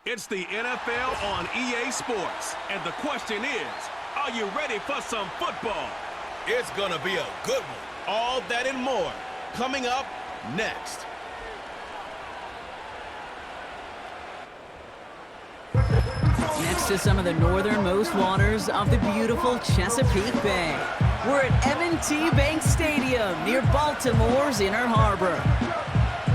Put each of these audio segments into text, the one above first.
It's the NFL on EA Sports, and the question is, are you ready for some football? It's gonna be a good one. All that and more, coming up next. Next to some of the northernmost waters of the beautiful Chesapeake Bay, we're at M&T Bank Stadium near Baltimore's Inner Harbor.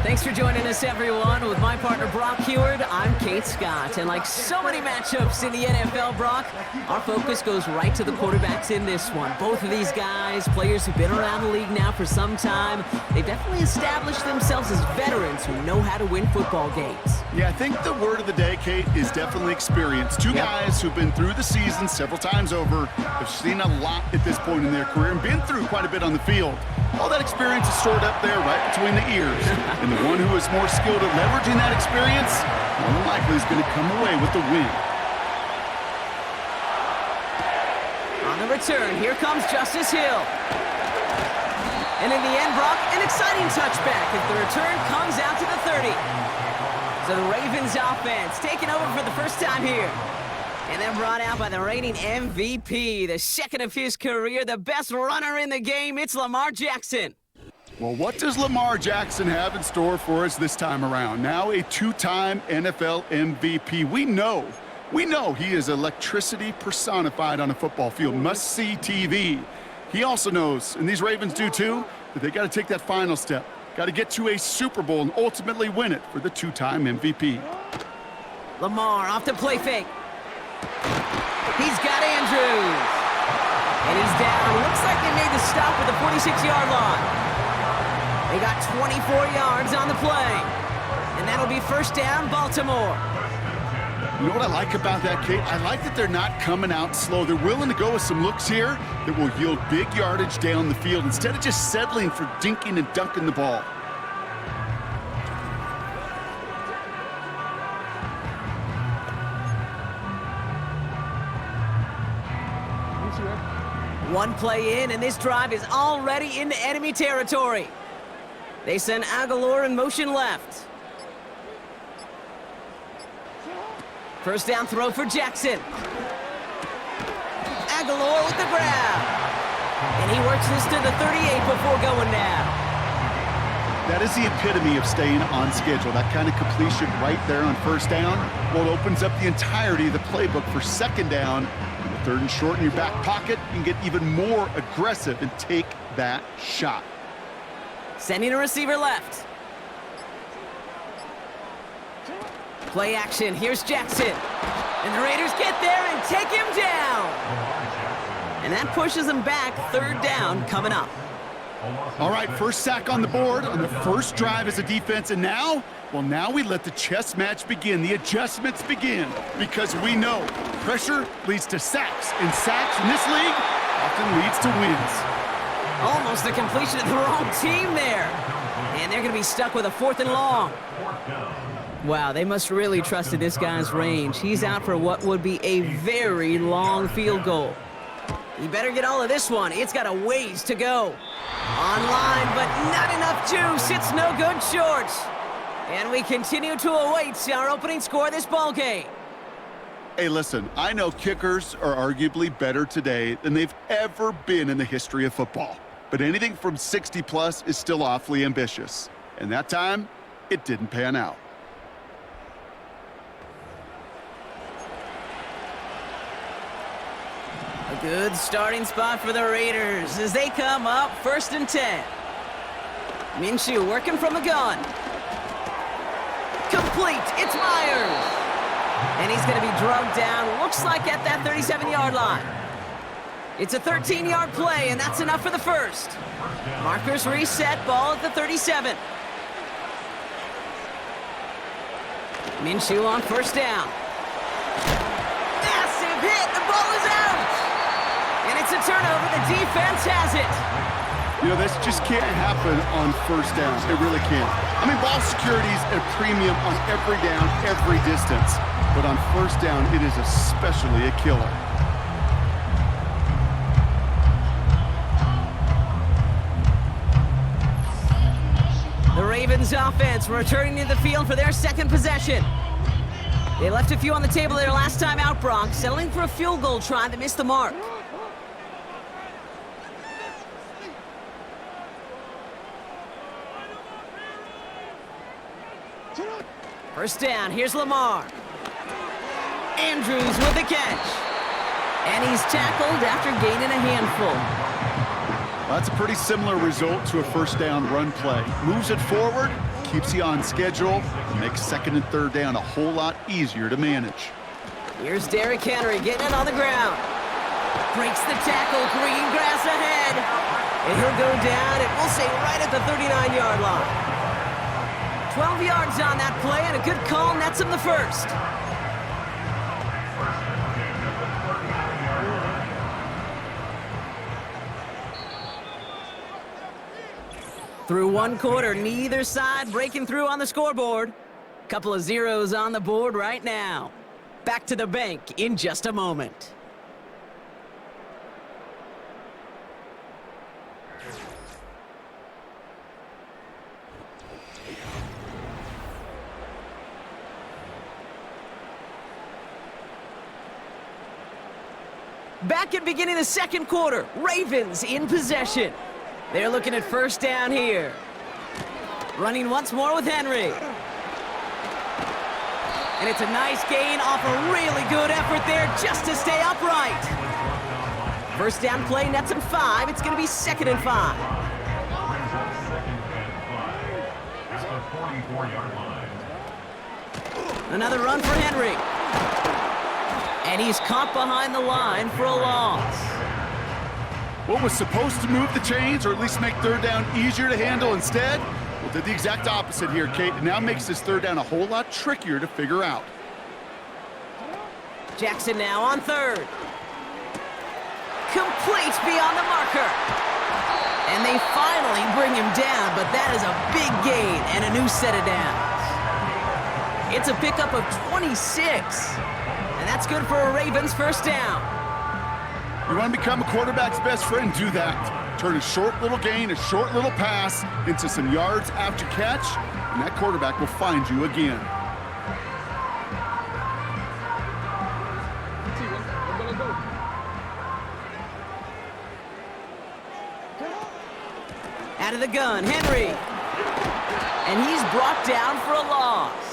Thanks for joining us, everyone. With my partner, Brock Heward, I'm Kate Scott. And like so many matchups in the NFL, Brock, our focus goes right to the quarterbacks in this one. Both of these guys, players who've been around the league now for some time, they've definitely established themselves as veterans who know how to win football games. Yeah, I think the word of the day, Kate, is definitely experience. Two guys who've been through the season several times over, have seen a lot at this point in their career, and been through quite a bit on the field. All that experience is stored up there right between the ears. And the one who is more skilled at leveraging that experience, more than likely is going to come away with the win. On the return, here comes Justice Hill. And in the end, Brock, an exciting touchback if the return comes out to the 30. So the Ravens offense taking over for the first time here. And then brought out by the reigning MVP, the second of his career, the best runner in the game, it's Lamar Jackson. Well, what does Lamar Jackson have in store for us this time around? Now a two-time NFL MVP. We know he is electricity personified on a football field, must-see TV. He also knows, and these Ravens do too, that they got to take that final step. Got to get to a Super Bowl and ultimately win it for the two-time MVP. Lamar off the play fake. He's got Andrews. And he's down. Looks like they made the stop at the 46-yard line. They got 24 yards on the play. And that'll be first down, Baltimore. You know what I like about that, Kate? I like that they're not coming out slow. They're willing to go with some looks here that will yield big yardage down the field instead of just settling for dinking and dunking the ball. One play in, and this drive is already into enemy territory. They send Aguilar in motion left. First down throw for Jackson. Aguilar with the grab. And he works this to the 38 before going down. That is the epitome of staying on schedule. That kind of completion right there on first down, well, it opens up the entirety of the playbook for second down. Third and short in your back pocket, you can get even more aggressive and take that shot. Sending a receiver left. Play action, here's Jackson. And the Raiders get there and take him down. And that pushes them back, third down coming up. All right, first sack on the board on the first drive as a defense, and now, well, now we let the chess match begin, the adjustments begin, because we know pressure leads to sacks, and sacks in this league often leads to wins. Almost the completion of the wrong team there. And they're going to be stuck with a 4th and long. Wow, they must really trust in this guy's range. He's out for what would be a very long field goal. You better get all of this one. It's got a ways to go. Online, but not enough juice. It's no good short. And we continue to await our opening score of this ball game. Hey, listen, I know kickers are arguably better today than they've ever been in the history of football. But anything from 60+ is still awfully ambitious. And that time, it didn't pan out. A good starting spot for the Raiders as they come up 1st and 10. Minshew working from the gun. Complete, it's Myers. And he's going to be drugged down, looks like at that 37-yard line. It's a 13-yard play, and that's enough for the first. Markers reset, ball at the 37. Minshew on first down. Massive hit, the ball is out. And it's a turnover, the defense has it. You know, this just can't happen on first down. It really can't. I mean, ball security is a premium on every down, every distance. But on first down, it is especially a killer. The Ravens offense returning to the field for their second possession. They left a few on the table there last time out, Brock, settling for a field goal try that missed the mark. First down, here's Lamar. Andrews with the catch. And he's tackled after gaining a handful. Well, that's a pretty similar result to a first down run play. Moves it forward, keeps you on schedule, makes second and third down a whole lot easier to manage. Here's Derrick Henry getting it on the ground. Breaks the tackle, green grass ahead. And he'll go down, and we'll say right at the 39-yard line. 12 yards on that play, and a good call nets him the first. Through one quarter, neither side breaking through on the scoreboard. Couple of zeros on the board right now. Back to the bank in just a moment. Back at beginning of the second quarter, Ravens in possession. They're looking at first down here. Running once more with Henry. And it's a nice gain off a really good effort there just to stay upright. First down play nets him 5. It's going to be 2nd and 5. Another run for Henry. And he's caught behind the line for a loss. What was supposed to move the chains, or at least make third down easier to handle instead, well, did the exact opposite here, Kate. It now makes this third down a whole lot trickier to figure out. Jackson now on third. Complete beyond the marker. And they finally bring him down, but that is a big gain and a new set of downs. It's a pickup of 26. And that's good for a Ravens first down. You want to become a quarterback's best friend? Do that. Turn a short little gain, a short little pass into some yards after catch, and that quarterback will find you again. Out of the gun, Henry. And he's brought down for a loss.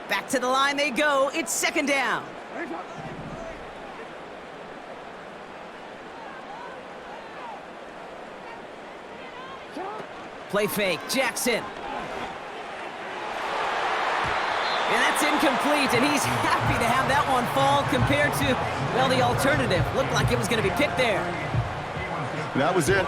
Back to the line they go. It's 2nd down. Play fake, Jackson. And that's incomplete, and he's happy to have that one fall compared to, well, the alternative. Looked like it was going to be picked there. That was it.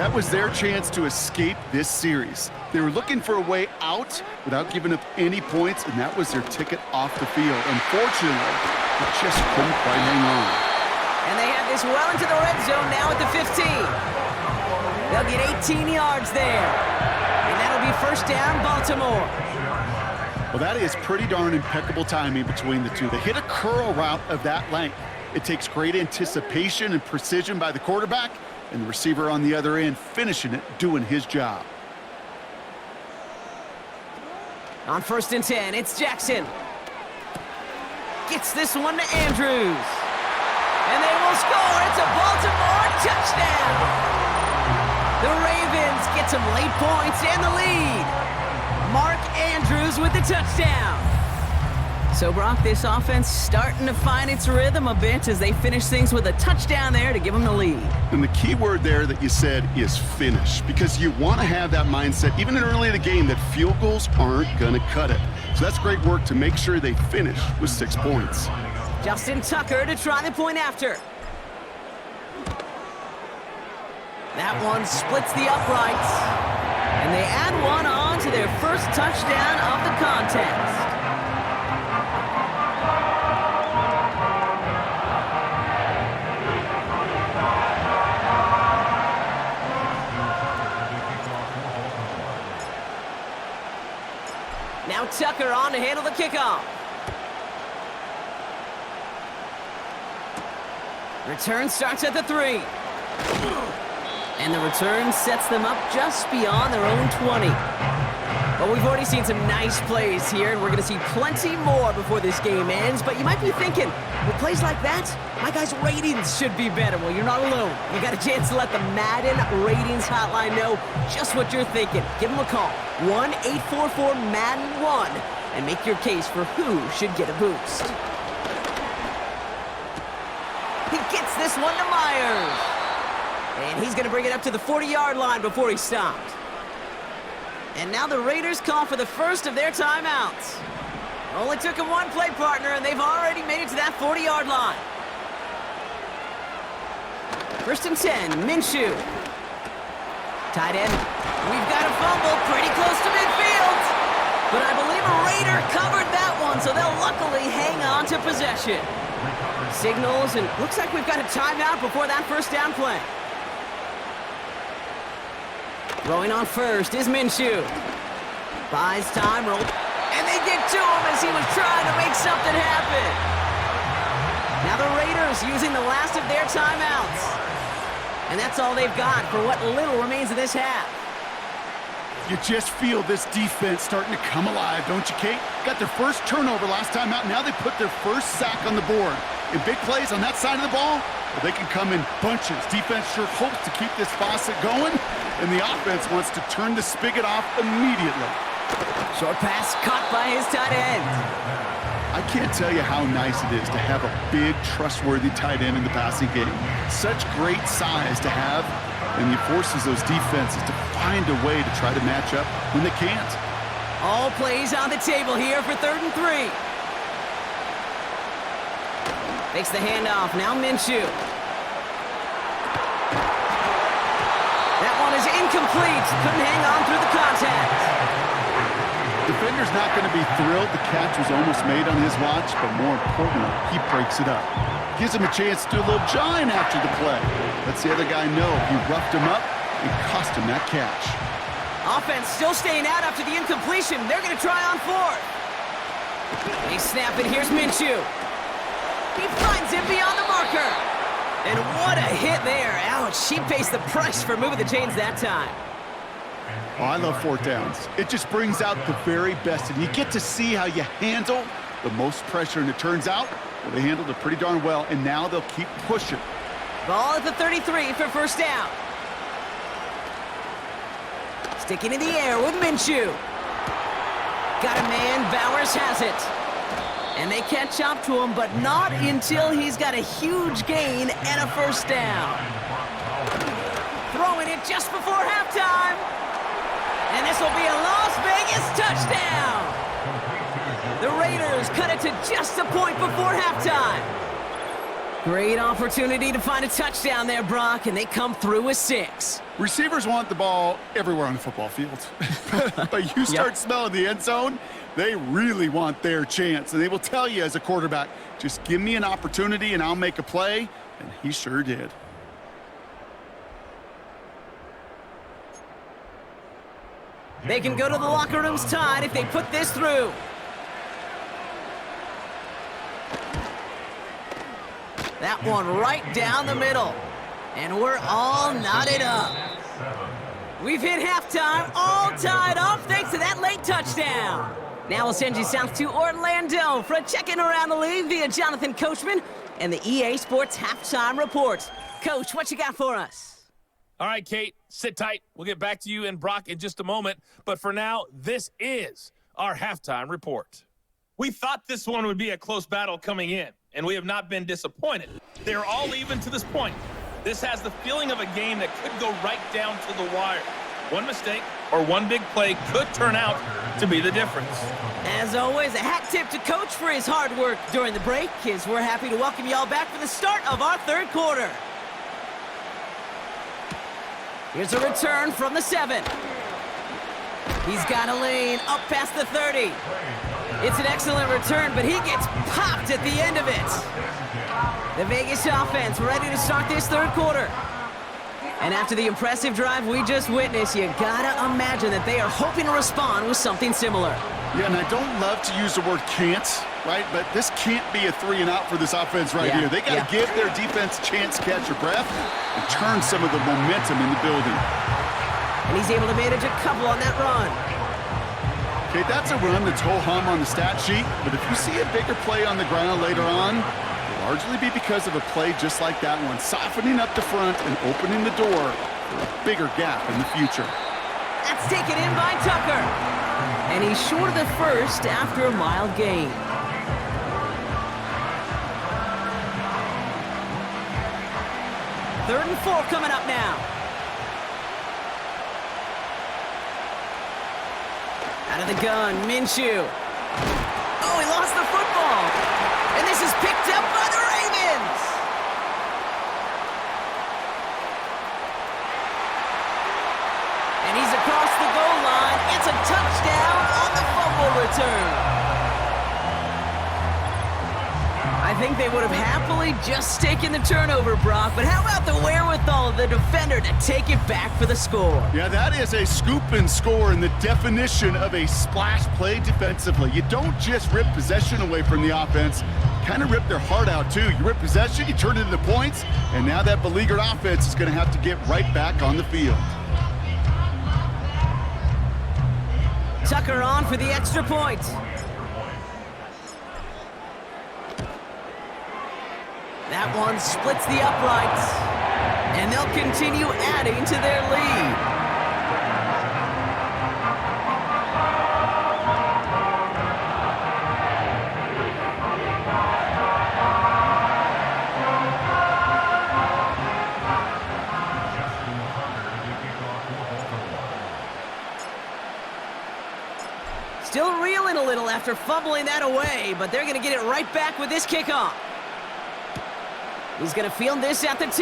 That was their chance to escape this series. They were looking for a way out without giving up any points, and that was their ticket off the field. Unfortunately, they just couldn't quite hang on. And they have this well into the red zone now at the 15. They'll get 18 yards there. And that'll be first down, Baltimore. Well, that is pretty darn impeccable timing between the two. They hit a curl route of that length. It takes great anticipation and precision by the quarterback, and the receiver on the other end finishing it, doing his job. On 1st and 10, it's Jackson. Gets this one to Andrews. And they will score. It's a Baltimore touchdown. The Ravens get some late points and the lead. Mark Andrews with the touchdown. So, Brock, this offense starting to find its rhythm a bit as they finish things with a touchdown there to give them the lead. And the key word there that you said is finish, because you want to have that mindset, even early in the game, that field goals aren't going to cut it. So that's great work to make sure they finish with 6 points. Justin Tucker to try the point after. That one splits the uprights. And they add one on to their first touchdown of the contest. Now Tucker on to handle the kickoff. Return starts at the 3. And the return sets them up just beyond their own 20. Well, we've already seen some nice plays here, and we're going to see plenty more before this game ends. But you might be thinking, with plays like that, my guys' ratings should be better. Well, you're not alone. You got a chance to let the Madden ratings hotline know just what you're thinking. Give them a call, 1-844-MADDEN-1, and make your case for who should get a boost. He gets this one to Myers. And he's going to bring it up to the 40-yard line before he stopped. And now the Raiders call for the first of their timeouts. Only took him one play, partner, and they've already made it to that 40-yard line. 1st and 10, Minshew. Tight end. We've got a fumble pretty close to midfield. But I believe a Raider covered that one, so they'll luckily hang on to possession. Signals, and looks like we've got a timeout before that first down play. Throwing on first is Minshew. Buys time, roll. And they get to him as he was trying to make something happen. Now the Raiders using the last of their timeouts. And that's all they've got for what little remains of this half. You just feel this defense starting to come alive, don't you, Kate? Got their first turnover last time out. Now they put their first sack on the board. In big plays on that side of the ball, well, they can come in bunches. Defense sure hopes to keep this faucet going, and the offense wants to turn the spigot off immediately. Short pass caught by his tight end. I can't tell you how nice it is to have a big, trustworthy tight end in the passing game. Such great size to have, and he forces those defenses to find a way to try to match up when they can't. All plays on the table here for 3rd and 3. Makes the handoff, now Minshew. That one is incomplete. Couldn't hang on through the contact. Defender's not going to be thrilled the catch was almost made on his watch, but more importantly, he breaks it up. Gives him a chance to do a little jawing after the play. Lets the other guy know he roughed him up and cost him that catch. Offense still staying out after the incompletion. They're going to try on 4th. They snap it. Here's Minshew. He finds him beyond the marker. And what a hit there. Ouch, he pays the price for moving the chains that time. Oh, I love 4th downs. It just brings out the very best, and you get to see how you handle the most pressure, and it turns out, well, they handled it pretty darn well, and now they'll keep pushing. Ball at the 33 for first down. Sticking in the air with Minshew. Got a man, Bowers has it. And they catch up to him, but not until he's got a huge gain and a first down. Throwing it just before halftime. And this will be a Las Vegas touchdown. The Raiders cut it to just a point before halftime. Great opportunity to find a touchdown there, Brock, and they come through with 6. Receivers want the ball everywhere on the football field. But you start smelling the end zone, they really want their chance. And they will tell you as a quarterback, just give me an opportunity and I'll make a play. And he sure did. They can go to the locker rooms tied if they put this through. That one right down the middle. And we're all knotted up. We've hit halftime, all tied up thanks to that late touchdown. Now we'll send you south to Orlando for a check-in around the league via Jonathan Coachman and the EA Sports Halftime Report. Coach, what you got for us? All right, Kate, sit tight. We'll get back to you and Brock in just a moment. But for now, this is our halftime report. We thought this one would be a close battle coming in, and we have not been disappointed. They're all even to this point. This has the feeling of a game that could go right down to the wire. One mistake or one big play could turn out to be the difference. As always, a hat tip to Coach for his hard work during the break, as we're happy to welcome y'all back for the start of our third quarter. Here's a return from the 7. He's got a lane up past the 30. It's an excellent return, but he gets popped at the end of it. The Vegas offense ready to start this third quarter. And after the impressive drive we just witnessed, you gotta imagine that they are hoping to respond with something similar. Yeah, and I don't love to use the word can't, right? But this can't be a 3-and-out for this offense right here. They got to give their defense a chance to catch their breath and turn some of the momentum in the building. And he's able to manage a couple on that run. Okay, that's a run that's ho-hum on the stat sheet, but if you see a bigger play on the ground later on, it'll largely be because of a play just like that one, softening up the front and opening the door for a bigger gap in the future. That's taken in by Tucker. And he's short of the first after a mild gain. Third and 4 coming up now. Out of the gun, Minshew. Oh, he lost the football. And this is picked up by the Ravens. And he's across the goal line. It's a touchdown on the fumble return. I think they would have happily just taken the turnover, Brock, but how about the wherewithal of the defender to take it back for the score? Yeah, that is a scoop and score in the definition of a splash play defensively. You don't just rip possession away from the offense, kind of rip their heart out too. You rip possession, you turn it into points, and now that beleaguered offense is going to have to get right back on the field. Tucker on for the extra point. That one splits the uprights, and they'll continue adding to their lead. Still reeling a little after fumbling that away, but they're going to get it right back with this kickoff. He's going to field this at the 2.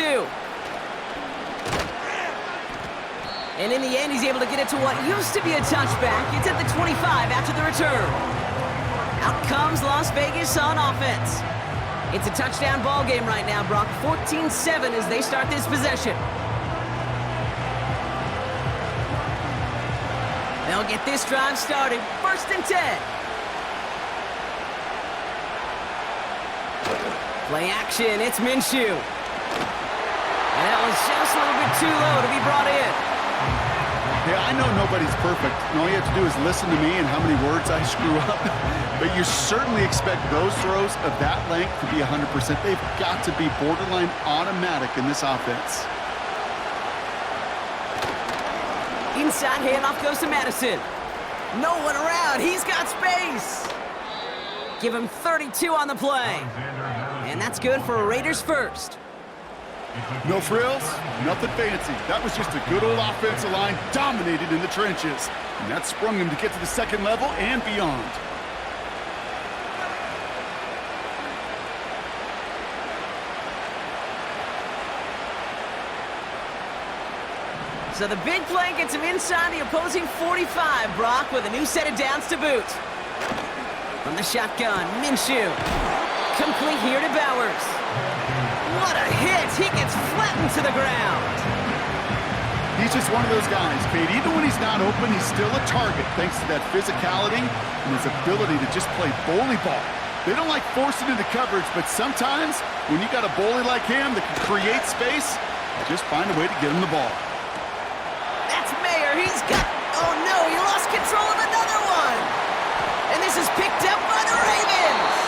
And in the end, he's able to get it to what used to be a touchback. It's at the 25 after the return. Out comes Las Vegas on offense. It's a touchdown ball game right now, Brock. 14-7 as they start this possession. They'll get this drive started. 1st and 10. Play action, it's Minshew. And that was just a little bit too low to be brought in. Yeah, I know nobody's perfect. And all you have to do is listen to me and how many words I screw up. But you certainly expect those throws of that length to be 100%. They've got to be borderline automatic in this offense. Inside handoff goes to Madison. No one around, he's got space. Give him 32 on the play. And that's good for a Raiders first. No frills, nothing fancy. That was just a good old offensive line dominated in the trenches. And that sprung him to get to the second level and beyond. So the big play gets him inside the opposing 45, Brock, with a new set of downs to boot. From the shotgun, Minshew. Complete here to Bowers. What a hit! He gets flattened to the ground. He's just one of those guys, Kate. Even when he's not open, he's still a target thanks to that physicality and his ability to just play bully ball. They don't like forcing into coverage, but sometimes when you got a bully like him that can create space, just find a way to get him the ball. That's Mayer. He's got... Oh, no. He lost control of another one. And this is picked up by the Ravens.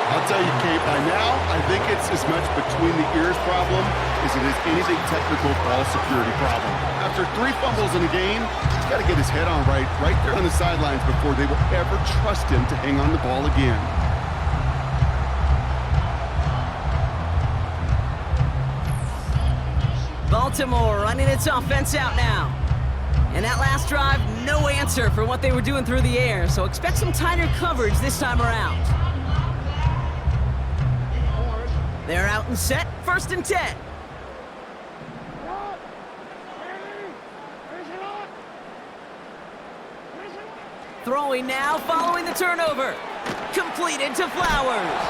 I'll tell you, Kate, by now, I think it's as much between the ears problem as it is anything technical ball security problem. After 3 fumbles in a game, he's got to get his head on right there on the sidelines before they will ever trust him to hang on the ball again. Baltimore running its offense out now. And that last drive, no answer for what they were doing through the air, so expect some tighter coverage this time around. They're out and set, 1st and 10. Throwing now, following the turnover. Completed to Flowers.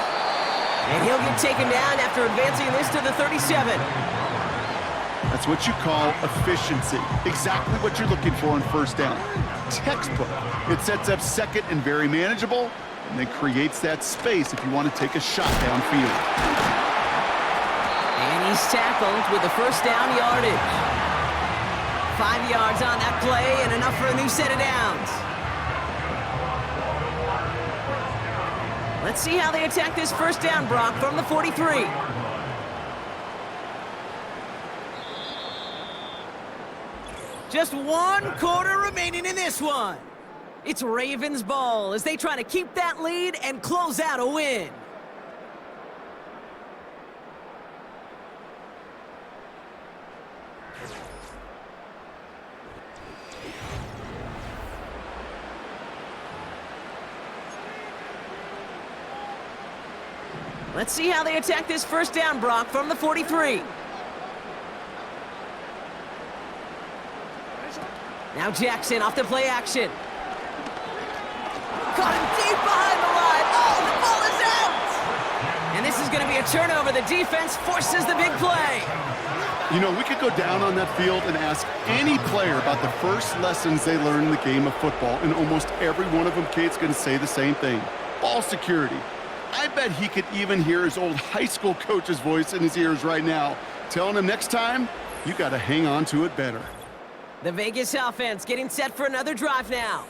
And he'll get taken down after advancing this to the 37. That's what you call efficiency. Exactly what you're looking for on first down. Textbook. It sets up second and very manageable, and then creates that space if you want to take a shot downfield. And he's tackled with the first down yardage. 5 yards on that play and enough for a new set of downs. Let's see how they attack this first down, Brock, from the 43. Just 1 quarter remaining in this one. It's Ravens ball as they try to keep that lead and close out a win. Let's see how they attack this first down, Brock, from the 43. Now Jackson off the play action. Caught him deep behind the line. Oh, the ball is out! And this is going to be a turnover. The defense forces the big play. You know, we could go down on that field and ask any player about the first lessons they learned in the game of football, and almost every one of them, Kate's going to say the same thing. Ball security. I bet he could even hear his old high school coach's voice in his ears right now, telling him next time, you got to hang on to it better. The Vegas offense getting set for another drive now.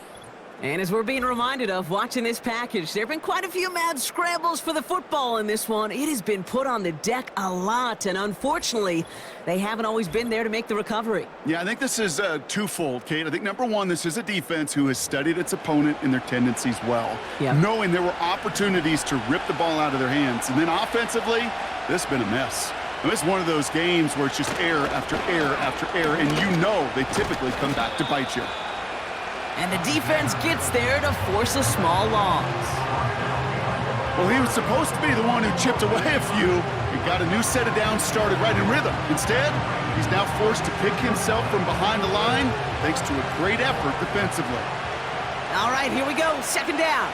And as we're being reminded of watching this package, there have been quite a few mad scrambles for the football in this one. It has been put on the deck a lot, and unfortunately, they haven't always been there to make the recovery. Yeah, I think this is twofold, Kate. I think, number one, this is a defense who has studied its opponent and their tendencies well, knowing there were opportunities to rip the ball out of their hands. And then offensively, this has been a mess. And this is one of those games where it's just error after error after error, and you know they typically come back to bite you. And the defense gets there to force a small loss. Well, he was supposed to be the one who chipped away a few and got a new set of downs started right in rhythm. Instead, he's now forced to pick himself from behind the line thanks to a great effort defensively. All right, here we go. Second down.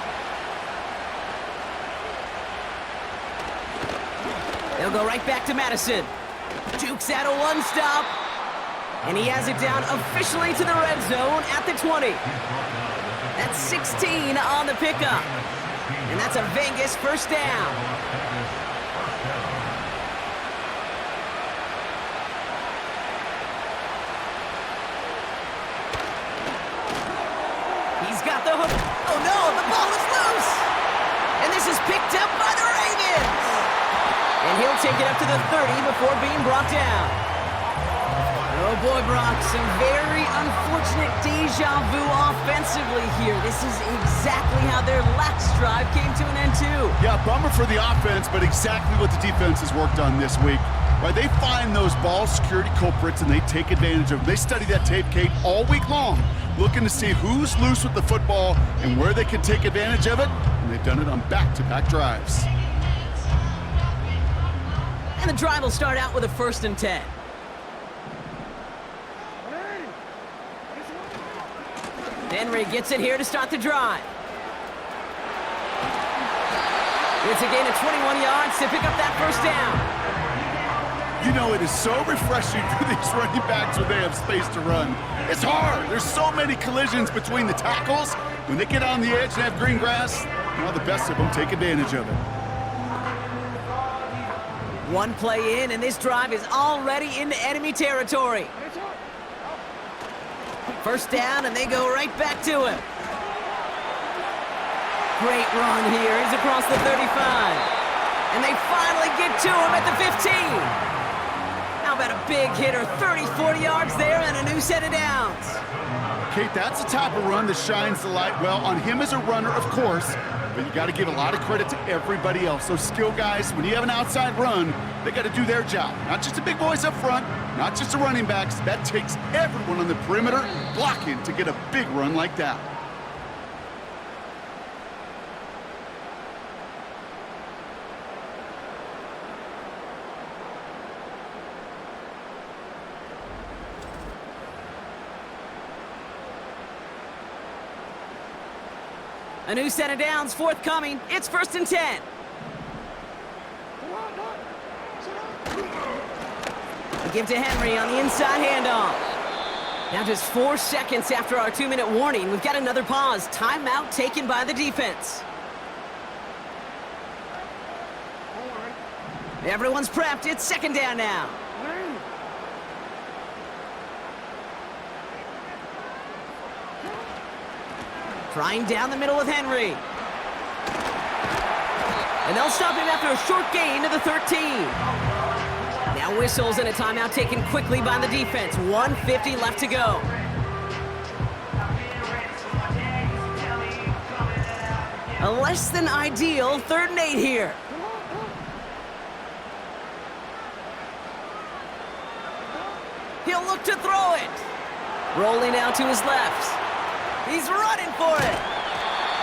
They'll go right back to Madison. Dukes out a one-stop. And he has it down officially to the red zone at the 20. That's 16 on the pickup. And that's a Vegas first down. He's got the hook. Oh no, the ball is loose. And this is picked up by the Ravens. And he'll take it up to the 30 before being brought down. Oh boy, Brock, some very unfortunate deja vu offensively here. This is exactly how their last drive came to an end too. Yeah, bummer for the offense, but exactly what the defense has worked on this week. Right, they find those ball security culprits and they take advantage of them. They study that tape, Kate, all week long, looking to see who's loose with the football and where they can take advantage of it, and they've done it on back-to-back drives. And the drive will start out with a 1st and 10. Henry gets it here to start the drive. It's a gain of 21 yards to pick up that first down. You know, it is so refreshing for these running backs when they have space to run. It's hard. There's so many collisions between the tackles. When they get on the edge and have green grass, well, the best of them take advantage of it. One play in, and this drive is already into enemy territory. First down, and they go right back to him. Great run here. He's across the 35. And they finally get to him at the 15. How about a big hitter? 30, 40 yards there and a new set of downs. Kate, that's the type of run that shines the light well on him as a runner, of course, but you got to give a lot of credit to everybody else. Those skill guys, when you have an outside run, they got to do their job. Not just the big boys up front, not just the running backs. That takes everyone on the perimeter blocking to get a big run like that. A new set of downs forthcoming. It's 1st and 10. give to Henry on the inside handoff. Now just 4 seconds after our 2-minute warning, we've got another pause. Timeout taken by the defense. Everyone's prepped. It's second down now. Trying down the middle with Henry. And they'll stop him after a short gain to the 13. Now whistles and a timeout taken quickly by the defense. 1:50 left to go. A less than ideal 3rd and 8 here. He'll look to throw it. Rolling out to his left. He's running for it.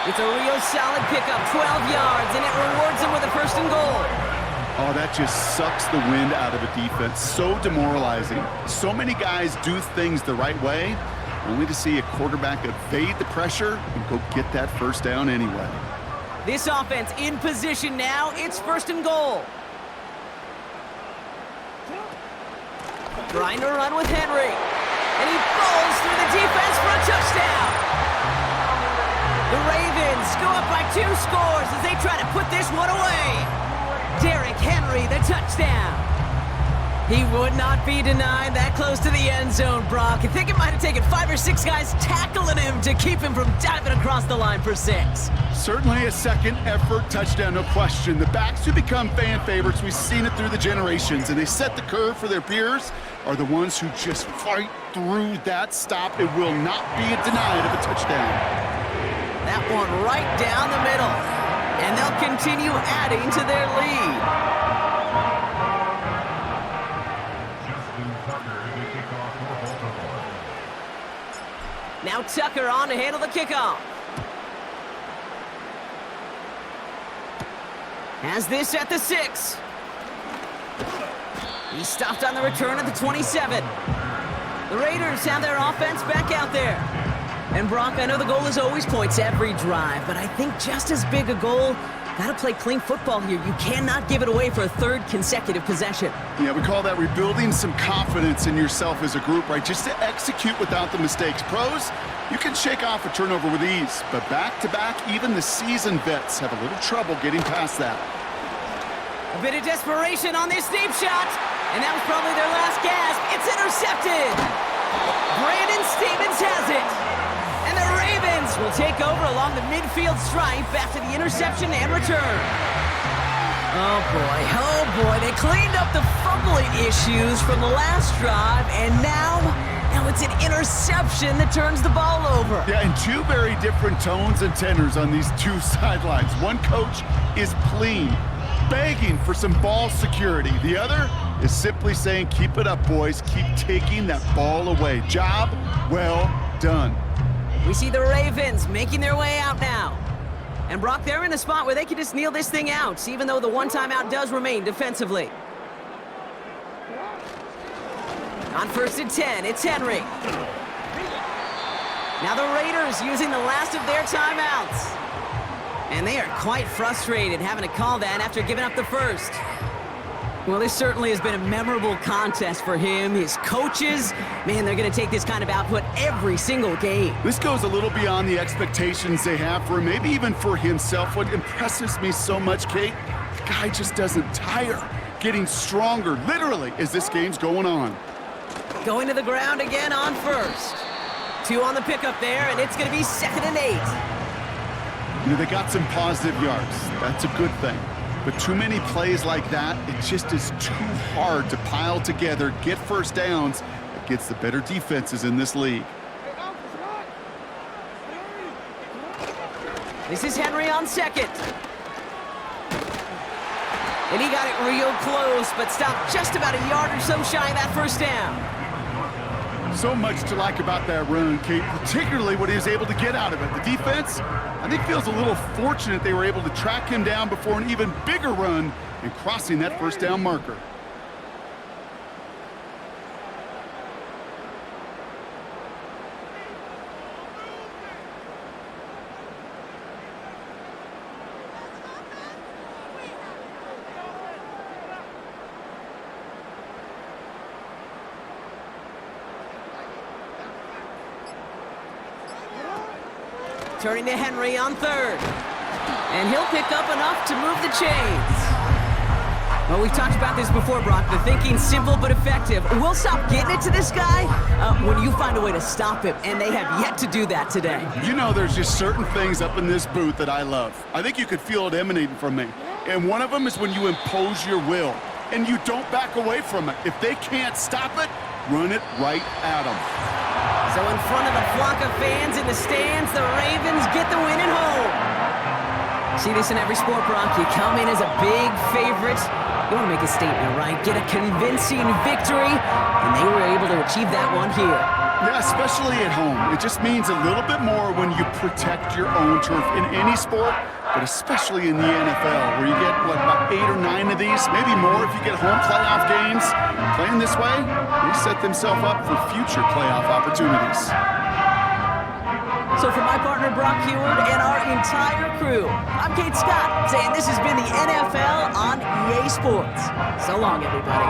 It's a real solid pickup, 12 yards, and it rewards him with a 1st and goal. Oh, that just sucks the wind out of a defense. So demoralizing. So many guys do things the right way, only to see a quarterback evade the pressure and go get that 1st down anyway. This offense in position now. It's 1st and goal. Trying to run with Henry. And he falls through the defense for a touchdown. The Ravens go up by 2 scores as they try to put this one away. Derrick Henry, the touchdown. He would not be denied that close to the end zone, Brock. I think it might have taken 5 or 6 guys tackling him to keep him from diving across the line for 6. Certainly a second effort touchdown, no question. The backs who become fan favorites, we've seen it through the generations, and they set the curve for their peers, are the ones who just fight through that stop. It will not be denied of a touchdown. That one right down the middle. And they'll continue adding to their lead. Now Tucker on to handle the kickoff. Has this at the 6. He stopped on the return at the 27. The Raiders have their offense back out there. And Brock, I know the goal is always points every drive, but I think just as big a goal, gotta play clean football here. You cannot give it away for a 3rd consecutive possession. Yeah, we call that rebuilding some confidence in yourself as a group, right? Just to execute without the mistakes. Pros, you can shake off a turnover with ease, but back-to-back, even the seasoned vets have a little trouble getting past that. A bit of desperation on this deep shot, and that was probably their last gasp. It's intercepted. Brandon Stevens has it. And the Ravens will take over along the midfield stripe after the interception and return. Oh boy, they cleaned up the fumbling issues from the last drive, and now it's an interception that turns the ball over. Yeah, and 2 very different tones and tenors on these 2 sidelines. One coach is pleading, begging for some ball security. The other is simply saying, keep it up, boys. Keep taking that ball away. Job well done. We see the Ravens making their way out now. And Brock, they're in a spot where they can just kneel this thing out, even though the 1 timeout does remain defensively. On 1st and 10, it's Henry. Now the Raiders using the last of their timeouts. And they are quite frustrated having to call that after giving up the 1st. Well, this certainly has been a memorable contest for him. His coaches, man, they're going to take this kind of output every single game. This goes a little beyond the expectations they have for him, maybe even for himself. What impresses me so much, Kate, the guy just doesn't tire. Getting stronger, literally, as this game's going on. Going to the ground again on 1st. 2 on the pickup there, and it's going to be 2nd and 8. You know, they got some positive yards. That's a good thing. But too many plays like that, it just is too hard to pile together, get 1st downs against the better defenses in this league. This is Henry on 2nd. And he got it real close, but stopped just about a yard or so shy of that 1st down. So much to like about that run, Kate, particularly what he was able to get out of it. The defense, I think, feels a little fortunate they were able to track him down before an even bigger run and crossing that 1st down marker. turning to Henry on third. And he'll pick up enough to move the chains. Well, we've talked about this before, Brock. The thinking's simple but effective. We'll stop getting it to this guy when you find a way to stop him, and they have yet to do that today. You know, there's just certain things up in this booth that I love. I think you could feel it emanating from me. And one of them is when you impose your will, and you don't back away from it. If they can't stop it, run it right at them. So in front of the flock of fans in the stands, the Ravens get the win at home. See this in every sport, Brock. You come in as a big favorite. You want to make a statement, right? Get a convincing victory, and they were able to achieve that one here. Yeah, especially at home. It just means a little bit more when you protect your own turf in any sport, but especially in the NFL, where you get, what, about 8 or 9 of these, maybe more if you get home playoff games. Playing this way, they set themselves up for future playoff opportunities. So for my partner, Brock Heward, and our entire crew, I'm Kate Scott, saying this has been the NFL on EA Sports. So long, everybody.